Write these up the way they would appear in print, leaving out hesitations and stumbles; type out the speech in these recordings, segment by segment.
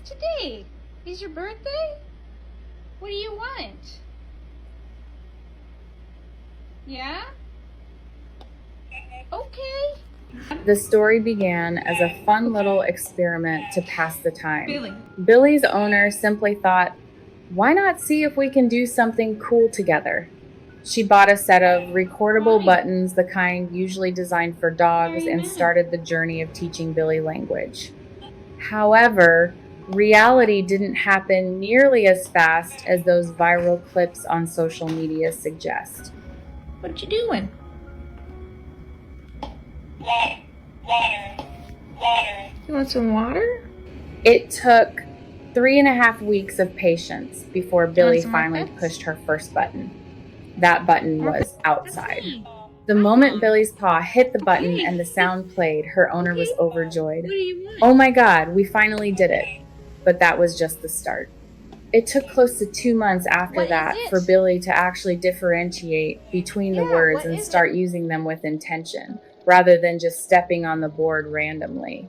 today? Is your birthday? What do you want? Yeah? Okay. The story began as a fun little experiment to pass the time. Billy. Billy's owner simply thought, why not see if we can do something cool together? She bought a set of recordable buttons, the kind usually designed for dogs, and started the journey of teaching Billy language. However, reality didn't happen nearly as fast as those viral clips on social media suggest. What you doing? Water. You want some water? It took 3.5 weeks of patience before Billy some finally muffins? pushed her first button. That button was outside. The moment Billy's paw hit the button and the sound played, her owner was overjoyed. What do you want? Oh my God, we finally did it. But that was just the start. It took close to 2 months after What that is it? for Billy to actually differentiate between the Yeah, words what and is start using them with intention, rather than just stepping on the board randomly.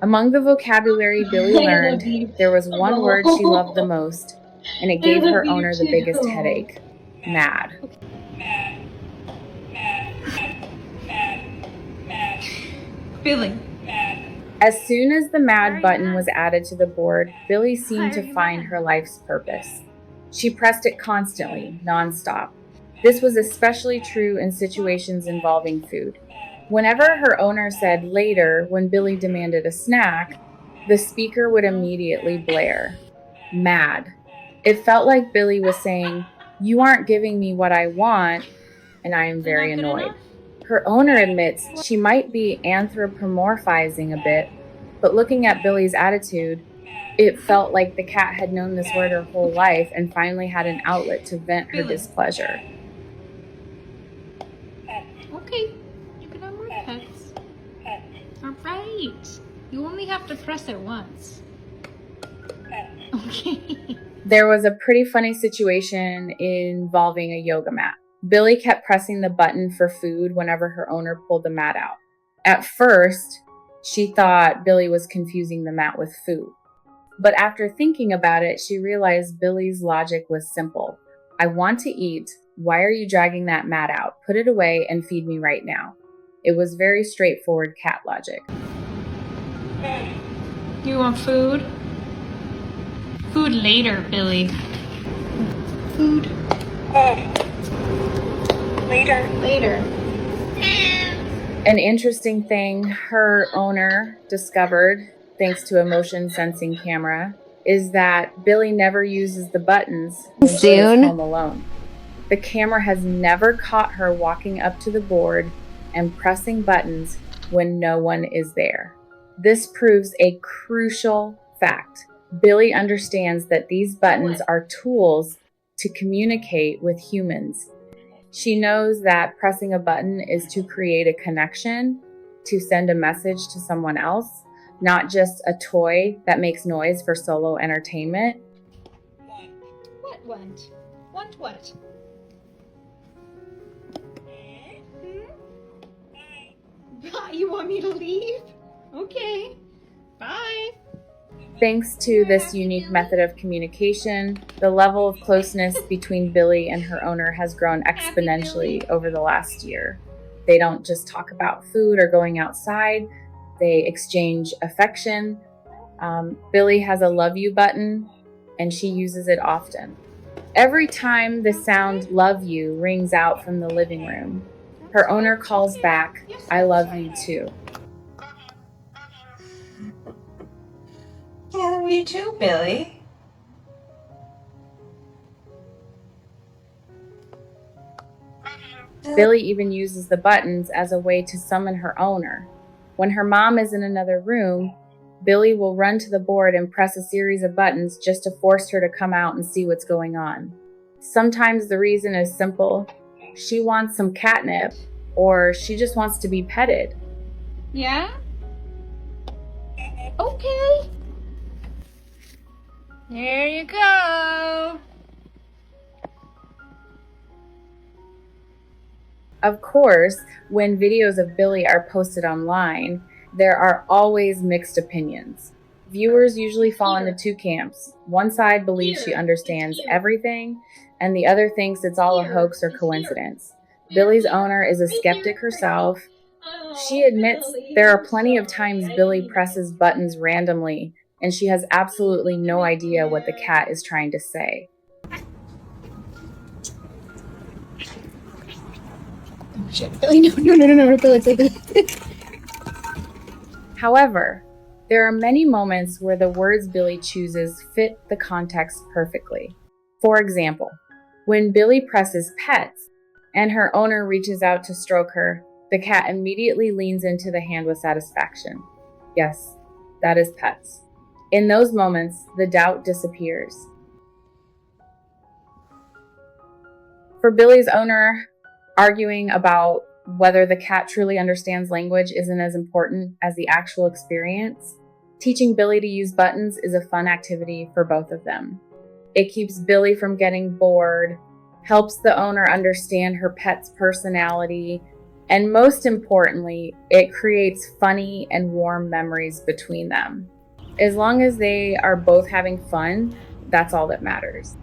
Among the vocabulary Billy learned, there was one word she loved the most, and it gave her owner the biggest headache: mad. Billy. As soon as the mad button was added to the board, Billy seemed to find her life's purpose. She pressed it constantly, nonstop. This was especially true in situations involving food. Whenever her owner said later, when Billy demanded a snack, the speaker would immediately blare, mad. It felt like Billy was saying, you aren't giving me what I want, and I am very annoyed. Her owner admits she might be anthropomorphizing a bit, but looking at Billy's attitude, it felt like the cat had known this word her whole life and finally had an outlet to vent her displeasure. Okay, you can have more pets. All right. You only have to press it once. Okay. There was a pretty funny situation involving a yoga mat. Billy kept pressing the button for food whenever her owner pulled the mat out. At first, she thought Billy was confusing the mat with food. But after thinking about it, she realized Billy's logic was simple. I want to eat. Why are you dragging that mat out? Put it away and feed me right now. It was very straightforward cat logic. You want food? Food later, Billy. Food. Later. An interesting thing her owner discovered, thanks to a motion sensing camera, is that Billy never uses the buttons when she is home alone. The camera has never caught her walking up to the board and pressing buttons when no one is there. This proves a crucial fact. Billy understands that these buttons are tools to communicate with humans. She knows that pressing a button is to create a connection, to send a message to someone else, not just a toy that makes noise for solo entertainment. What want? Want what? You want me to leave? Okay. Bye. Thanks to this unique method of communication, the level of closeness between Billy and her owner has grown exponentially over the last year. They don't just talk about food or going outside, they exchange affection. Billy has a love you button, and she uses it often. Every time the sound love you rings out from the living room, her owner calls back, I love you too. I love you too, Billy. Billy even uses the buttons as a way to summon her owner. When her mom is in another room, Billy will run to the board and press a series of buttons just to force her to come out and see what's going on. Sometimes the reason is simple. She wants some catnip, or she just wants to be petted. Yeah? Okay. There you go. Of course, when videos of Billy are posted online, there are always mixed opinions. Viewers usually fall into two camps. One side believes she understands everything, and the other thinks it's all a hoax or coincidence. Billy's owner is a skeptic herself. She admits there are plenty of times Billy presses buttons randomly, and she has absolutely no idea what the cat is trying to say. Oh shit, Billy, no, Billy. However, there are many moments where the words Billy chooses fit the context perfectly. For example, when Billy presses pets and her owner reaches out to stroke her, the cat immediately leans into the hand with satisfaction. Yes, that is pets. In those moments, the doubt disappears. For Billy's owner, arguing about whether the cat truly understands language isn't as important as the actual experience, teaching Billy to use buttons is a fun activity for both of them. It keeps Billy from getting bored, helps the owner understand her pet's personality, and most importantly, it creates funny and warm memories between them. As long as they are both having fun, that's all that matters.